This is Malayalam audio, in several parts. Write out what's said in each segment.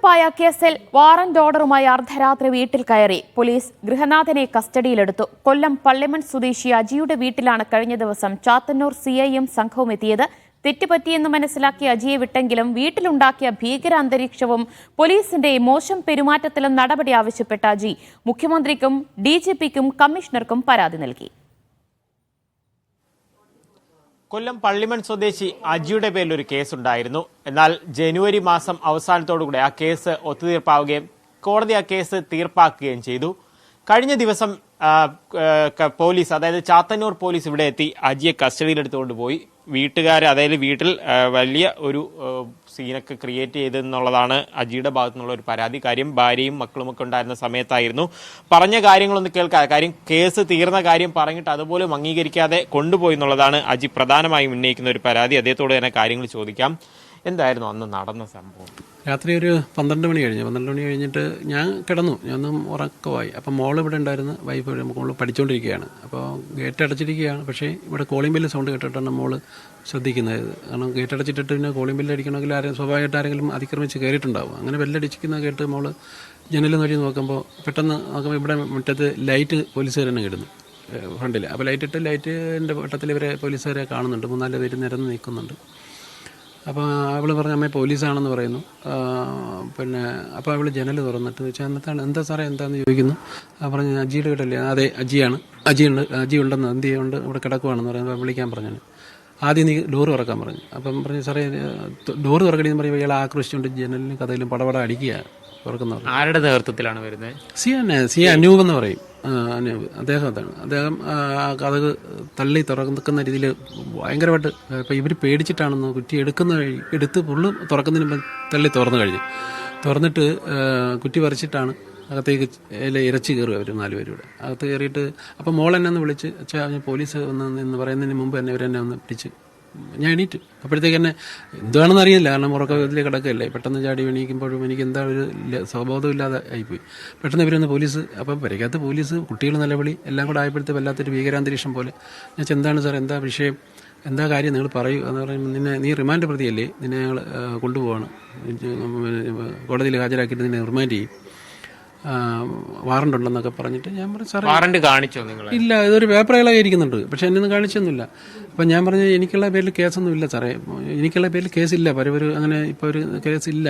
കയ്യൊപ്പായ കേസിൽ വാറന്റ് ഓർഡറുമായി അർദ്ധരാത്രി വീട്ടിൽ കയറി പോലീസ് ഗൃഹനാഥനെ കസ്റ്റഡിയിലെടുത്തു. കൊല്ലം പള്ളിമൺ സ്വദേശി അജിയുടെ വീട്ടിലാണ് കഴിഞ്ഞ ദിവസം ചാത്തന്നൂർ സിഐയും സംഘവും എത്തിയത്. തെറ്റുപറ്റിയെന്ന് മനസ്സിലാക്കി അജിയെ വിട്ടെങ്കിലും വീട്ടിലുണ്ടാക്കിയ ഭീകര അന്തരീക്ഷവും പോലീസിന്റെ മോശം പെരുമാറ്റത്തിലും നടപടി ആവശ്യപ്പെട്ട അജി മുഖ്യമന്ത്രിക്കും ഡിജിപിക്കും കമ്മീഷണർക്കും പരാതി നൽകി. കൊല്ലം പള്ളിമൺ സ്വദേശി അജിയുടെ പേരിൽ ഒരു കേസുണ്ടായിരുന്നു. എന്നാൽ ജനുവരി മാസം അവസാനത്തോടുകൂടി ആ കേസ് ഒത്തുതീർപ്പാവുകയും കോടതി ആ കേസ് തീർപ്പാക്കുകയും ചെയ്തു. കഴിഞ്ഞ ദിവസം പോലീസ്, അതായത് ചാത്തന്നൂർ പോലീസ് ഇവിടെ എത്തി അജിയെ കസ്റ്റഡിയിലെടുത്തുകൊണ്ട് പോയി. അതായത് വീട്ടിൽ വലിയ ഒരു സീനൊക്കെ ക്രിയേറ്റ് ചെയ്തെന്നുള്ളതാണ് അജിയുടെ ഭാഗത്തു നിന്നുള്ള ഒരു പരാതി. കാര്യം ഭാര്യയും മക്കളുമൊക്കെ ഉണ്ടായിരുന്ന സമയത്തായിരുന്നു. പറഞ്ഞ കാര്യങ്ങളൊന്നും കേൾക്കാതെ, കാര്യം കേസ് തീർന്ന കാര്യം പറഞ്ഞിട്ട് അതുപോലും അംഗീകരിക്കാതെ കൊണ്ടുപോയി എന്നുള്ളതാണ് അജി പ്രധാനമായും ഉന്നയിക്കുന്ന ഒരു പരാതി. അദ്ദേഹത്തോട് തന്നെ കാര്യങ്ങൾ ചോദിക്കാം. എന്തായിരുന്നു അന്ന് നടന്ന സംഭവം? രാത്രി ഒരു 12 മണി കഴിഞ്ഞിട്ട് ഞാൻ കിടന്നു. ഞാനൊന്നും ഉറക്കമായി. അപ്പം മോൾ ഇവിടെ ഉണ്ടായിരുന്നു. വൈഫ് മോള് പഠിച്ചുകൊണ്ടിരിക്കുകയാണ്. അപ്പോൾ ഗേറ്റ് അടച്ചിരിക്കുകയാണ്. പക്ഷേ ഇവിടെ കോളിംഗ് ബെല്ല് സൗണ്ട് കേട്ടിട്ടാണ് മോള് ശ്രദ്ധിക്കുന്നത്. കാരണം ഗേറ്റ് അടച്ചിട്ടിട്ട് പിന്നെ കോളിംഗ് ബെല്ല് അടിക്കണമെങ്കിൽ സ്വാഭാവികമായിട്ട് ആരെങ്കിലും അതിക്രമിച്ച് കയറിയിട്ടുണ്ടാവും. അങ്ങനെ ബെല്ലടിച്ചിരിക്കുന്നത് കേട്ട് മോള് ജനലിൽ നോക്കി നോക്കുമ്പോൾ പെട്ടെന്ന് നോക്കുമ്പോൾ ഇവിടെ മുറ്റത്ത് ലൈറ്റ് പോലീസുകാർ തന്നെ ഇടുന്നു ഫ്രണ്ടിൽ. അപ്പോൾ ലൈറ്റിൻ്റെ വട്ടത്തിൽ ഇവരെ പോലീസുകാരെ കാണുന്നുണ്ട്. 3-4 പേര് നിരന്ന് നിൽക്കുന്നുണ്ട്. അപ്പോൾ അവൾ പറഞ്ഞ അമ്മ പോലീസാണെന്ന് പറയുന്നു. പിന്നെ അപ്പോൾ അവൾ ജനൽ തുറന്നിട്ട് വെച്ചാൽ എന്നിട്ടാണ് എന്താ സാറേ എന്താണെന്ന് ചോദിക്കുന്നു. പറഞ്ഞ് അജിയുടെ വീടല്ലേ? അതെ അജിയാണ്. അജി ഉണ്ടെന്ന് എന്ത് ചെയ്യുന്നുണ്ട് ഇവിടെ കിടക്കുവാണെന്ന് പറയുമ്പോൾ വിളിക്കാൻ പറഞ്ഞു. ആദ്യം നീ ഡോറ് തുറക്കാൻ പറഞ്ഞു. അപ്പം പറഞ്ഞു സാറേ ഡോറ് തുറക്കണമെന്ന് പറയുമ്പോൾ ഇയാൾ ആക്രോശിച്ചുകൊണ്ട് ജനലിനും കഥയിലും പടപട അടിക്കുക തുറക്കുന്നവർ. ആരുടെ നേതൃത്വത്തിലാണ് വരുന്നത്? സി അനൂപ് എന്ന് പറയും. അദ്ദേഹം കഥക് തള്ളി തുറക്കുന്ന രീതിയിൽ ഭയങ്കരമായിട്ട് ഇപ്പം ഇവർ പേടിച്ചിട്ടാണെന്ന് കുറ്റി എടുത്ത് ഫുള്ള് തുറക്കുന്നതിന് മുമ്പ് തള്ളി തുറന്നിട്ട് കുറ്റി പറിച്ചിട്ടാണ് അകത്തേക്ക് ഇരച്ച് കയറുക. അവർ 4 പേരൂടെ അകത്ത് കയറിയിട്ട് അപ്പം മോൾ എന്നെ ഒന്ന് വിളിച്ച് പോലീസ് എന്ന് പറയുന്നതിന് മുമ്പ് തന്നെ ഇവരെന്നെ ഒന്ന് പിടിച്ച് ഞാൻ എണീറ്റ്. അപ്പോഴത്തേക്ക് തന്നെ എന്താണെന്ന് അറിയില്ല. കാരണം ഉറക്കത്തിൽ കിടക്കല്ലേ. പെട്ടെന്ന് ചാടി എണീക്കുമ്പോഴും എനിക്ക് എന്താ ഒരു സ്വബോധമില്ലാതെ ആയിപ്പോയി. പെട്ടെന്ന് ഇവരൊന്ന് പോലീസ്, അപ്പം പരിക്കകത്ത് പോലീസ്, കുട്ടികൾ നിലവിളി എല്ലാം കൂടെ ആയപ്പോഴത്തെ വല്ലാത്തൊരു ഭീകരാന്തരീക്ഷം പോലെ. ഞാൻ എന്താണ് സാർ, എന്താ വിഷയം, എന്താ കാര്യം, നിങ്ങൾ പറയൂ എന്ന് പറയുമ്പോൾ നീ റിമാൻഡ് പ്രതിയല്ലേ, നിന്നെ ഞങ്ങൾ കൊണ്ടുപോവാണ്, കോടതിയിൽ ഹാജരാക്കിയിട്ട് നിന്നെ റിമാൻഡ് ചെയ്യും, വാറണ്ട് ഉണ്ടെന്നൊക്കെ പറഞ്ഞിട്ട്. ഞാൻ പറഞ്ഞു സാറേ വാറണ്ട് കാണിച്ചോ നിങ്ങൾ? ഇല്ല, ഇതൊരു പേപ്പറുകളായി ഇരിക്കുന്നുണ്ട്, പക്ഷെ എന്നൊന്നും കാണിച്ചൊന്നുമില്ല. അപ്പം ഞാൻ പറഞ്ഞു എനിക്കുള്ള പേരിൽ കേസൊന്നും ഇല്ല സാറേ, എനിക്കുള്ള പേരിൽ കേസില്ല, പരവൊരു അങ്ങനെ ഇപ്പോൾ ഒരു കേസില്ല,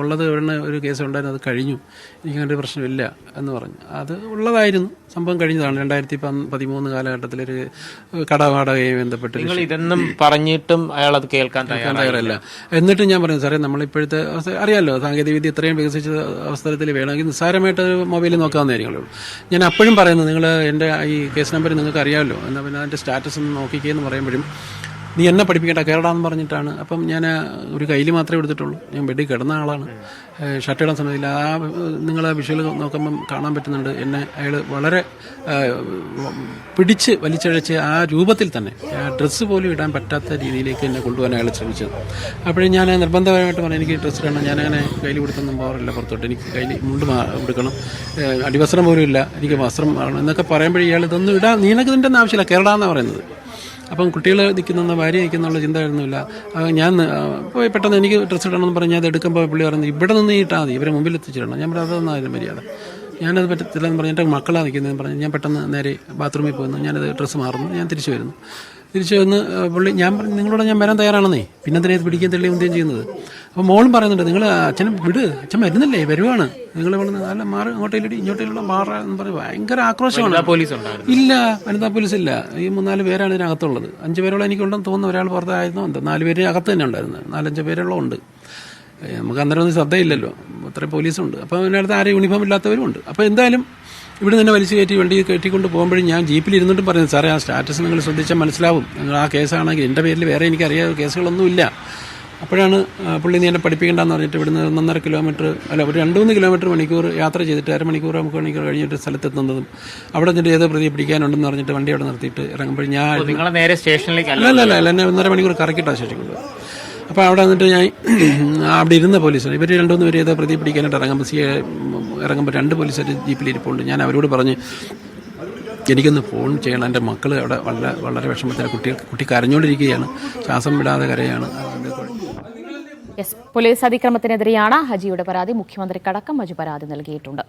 ഉള്ളത് ഒരു കേസ് ഉണ്ടായിരുന്നു, അത് കഴിഞ്ഞു, എനിക്കങ്ങനെ ഒരു പ്രശ്നമില്ല എന്ന് പറഞ്ഞു. അത് ഉള്ളതായിരുന്നു, സംഭവം കഴിഞ്ഞതാണ്. 2013 കാലഘട്ടത്തിലൊരു കടവാടകയെ ബന്ധപ്പെട്ട് ഇതൊന്നും പറഞ്ഞിട്ടും അയാൾ അത് കേൾക്കാൻ തയ്യാറല്ല. എന്നിട്ട് ഞാൻ പറഞ്ഞു സാറേ നമ്മളിപ്പോഴത്തെ അറിയാമല്ലോ, സാങ്കേതിക വിദ്യ ഇത്രയും വികസിച്ച അവസരത്തിൽ വേണമെങ്കിൽ നിസ്സാരമായിട്ട് മൊബൈലിൽ നോക്കാവുന്ന കാര്യങ്ങളുള്ളൂ. ഞാൻ അപ്പോഴും പറയുന്നത് നിങ്ങൾ എൻ്റെ ഈ കേസ് നമ്പർ നിങ്ങൾക്ക് അറിയാമല്ലോ, എന്നാൽ പിന്നെ അതിൻ്റെ സ്റ്റാറ്റസ് ഒന്ന് നോക്കിക്കേന്ന് പറയുമ്പോഴും നീ എന്നെ പഠിപ്പിക്കേണ്ട കേരളാന്ന് പറഞ്ഞിട്ടാണ്. അപ്പം ഞാൻ ഒരു കയ്യിൽ മാത്രമേ എടുത്തിട്ടുള്ളൂ, ഞാൻ ബെഡിൽ കിടന്ന ആളാണ്, ഷർട്ട് ഇടാൻ സമയമില്ല. നിങ്ങൾ ആ വിഷ്വൽ നോക്കുമ്പം കാണാൻ പറ്റുന്നുണ്ട് എന്നെ അയാൾ വളരെ പിടിച്ച് വലിച്ചഴച്ച് ആ രൂപത്തിൽ തന്നെ ആ ഡ്രസ്സ് പോലും ഇടാൻ പറ്റാത്ത രീതിയിലേക്ക് എന്നെ കൊണ്ടുപോകാൻ അയാൾ ശ്രമിച്ചത്. അപ്പോഴും ഞാൻ നിർബന്ധമായിട്ട് പറഞ്ഞു എനിക്ക് ഡ്രസ്സ് ഇടണം, ഞാനങ്ങനെ കയ്യിൽ കൊടുത്തൊന്നും പോകാറില്ല പുറത്തോട്ട്, എനിക്ക് കയ്യിൽ മുണ്ട് കൊടുക്കണം, അടിവസ്ത്രം പോലും ഇല്ല, എനിക്ക് വസ്ത്രം വേണം എന്നൊക്കെ പറയുമ്പോഴേ ഇയാൾ ഇതൊന്നും ഇടാൻ നിനക്ക് ഇതിൻ്റെ ഒന്നും ആവശ്യമില്ല, കേരള എന്നാണ് പറയുന്നത്. അപ്പം കുട്ടികൾ നിൽക്കുന്ന ഭാര്യ നിൽക്കുന്നുള്ള ചിന്തയൊന്നുമില്ല. ഞാൻ പോയി പെട്ടെന്ന് എനിക്ക് ഡ്രസ്സ് ഇടണമെന്ന് പറഞ്ഞ് അത് എടുക്കുമ്പോൾ പുള്ളി പറയുന്നത് ഇവിടെ നിന്ന് ഇട്ടാൽ മതി, ഇവരെ മുമ്പിൽ എത്തിച്ചിടണം. ഞാൻ പറഞ്ഞു അതൊന്നും അതിന് മര്യാദ, ഞാനത് പറ്റത്തില്ലെന്ന് പറഞ്ഞിട്ട് മക്കളാണ് നിൽക്കുന്നതെന്ന് പറഞ്ഞ് ഞാൻ പെട്ടെന്ന് നേരെ ബാത്റൂമിൽ പോകുന്നു, ഞാനത് ഡ്രസ്സ് മാറുന്നു, ഞാൻ തിരിച്ചു വന്ന് പുള്ളി ഞാൻ പറഞ്ഞു നിങ്ങളോട് ഞാൻ വരാൻ തയ്യാറാണെന്നേ, പിന്നെ എന്തിനാ പിടിക്കാൻ തെളിയും എന്തെങ്കിലും ചെയ്യുന്നത്. അപ്പോൾ മോളും പറയുന്നുണ്ട് നിങ്ങൾ അച്ഛനെ വിട്, അച്ഛൻ വരുന്നില്ലേ, വരുവാണ്, നിങ്ങൾ ഇവിടെ അല്ല മാറി ഇങ്ങോട്ടേലുള്ള മാറാന്ന് പറഞ്ഞ് ഭയങ്കര ആക്രോശമാണ്. ഇല്ല, വനിതാ പോലീസ് ഇല്ല, ഈ 3-4 പേരാണ് ഇതിനകത്തുള്ളത്. 5 പേരോളം എനിക്കുണ്ടെന്ന് തോന്നുന്നു, ഒരാൾ പുറത്തായിരുന്നു, എന്താ 4 പേര് അകത്ത് തന്നെ ഉണ്ടായിരുന്നു, 4-5 പേരോളം ഉണ്ട്. നമുക്ക് അന്നേരം ഒന്നും ശ്രദ്ധയില്ലല്ലോ, അത്രയും പോലീസുണ്ട്. അപ്പോൾ അതിനടുത്ത് ആരും യൂണിഫോം ഇല്ലാത്തവരും ഉണ്ട്. അപ്പോൾ എന്തായാലും ഇവിടെ നിന്ന് വലിച്ചു കയറ്റി വണ്ടി കയറ്റിക്കൊണ്ട് പോകുമ്പോഴും ഞാൻ ജീപ്പിൽ ഇരുന്നിട്ടും പറയുന്നത് സാറേ ആ സ്റ്റാറ്റസ് നിങ്ങൾ ശ്രദ്ധിച്ചാൽ മനസ്സിലാവും, നിങ്ങൾ ആ കേസാണെങ്കിൽ എൻ്റെ പേരിൽ വേറെ എനിക്കറിയാതെ കേസുകളൊന്നുമില്ല. അപ്പോഴാണ് പുള്ളി നീ എന്നെ പഠിപ്പിക്കേണ്ടെന്ന് പറഞ്ഞിട്ട് ഇവിടുന്ന് 1.5 കിലോമീറ്റർ അല്ല ഒരു 2-3 കിലോമീറ്റർ മണിക്കൂർ യാത്ര ചെയ്തിട്ട് 3 മണിക്കൂർ കഴിഞ്ഞിട്ട് സ്ഥലത്തെത്തുന്നതും അവിടെ നിന്നിട്ട് ഏതോ പ്രതി പിടിക്കാനുണ്ടെന്ന് പറഞ്ഞിട്ട് വണ്ടി അവിടെ നിർത്തിയിട്ട് ഇറങ്ങുമ്പോൾ ഞാൻ നേരെ സ്റ്റേഷനിലേക്ക് അല്ല എന്നെ 1.5 മണിക്കൂർ കറക്കിയിട്ടാണ് സ്റ്റേഷൻ കൊണ്ടുപോയി. അപ്പോൾ അവിടെ വന്നിട്ട് ഞാൻ അവിടെ ഇരുന്ന പോലീസുകാർ ഇവർ 2-3 പേര് ഏതോ പ്രതി പിടിക്കാനായിട്ട് ഇറങ്ങുമ്പോൾ 2 പോലീസുകാർ ജീപ്പിലിരിപ്പുണ്ട്. ഞാൻ അവരോട് പറഞ്ഞ് എനിക്കൊന്ന് ഫോൺ ചെയ്യണം, എൻ്റെ മക്കൾ അവിടെ വളരെ വിഷമത്തിൽ, കുട്ടി കരഞ്ഞുകൊണ്ടിരിക്കുകയാണ്, ശ്വാസം വിടാതെ കരയാണ്. പോലീസ് അതിക്രമത്തിനെതിരെയാണ് ഹജിയുടെ പരാതി. മുഖ്യമന്ത്രിക്കടക്കം ഹജി പരാതി നൽകിയിട്ടുണ്ട്.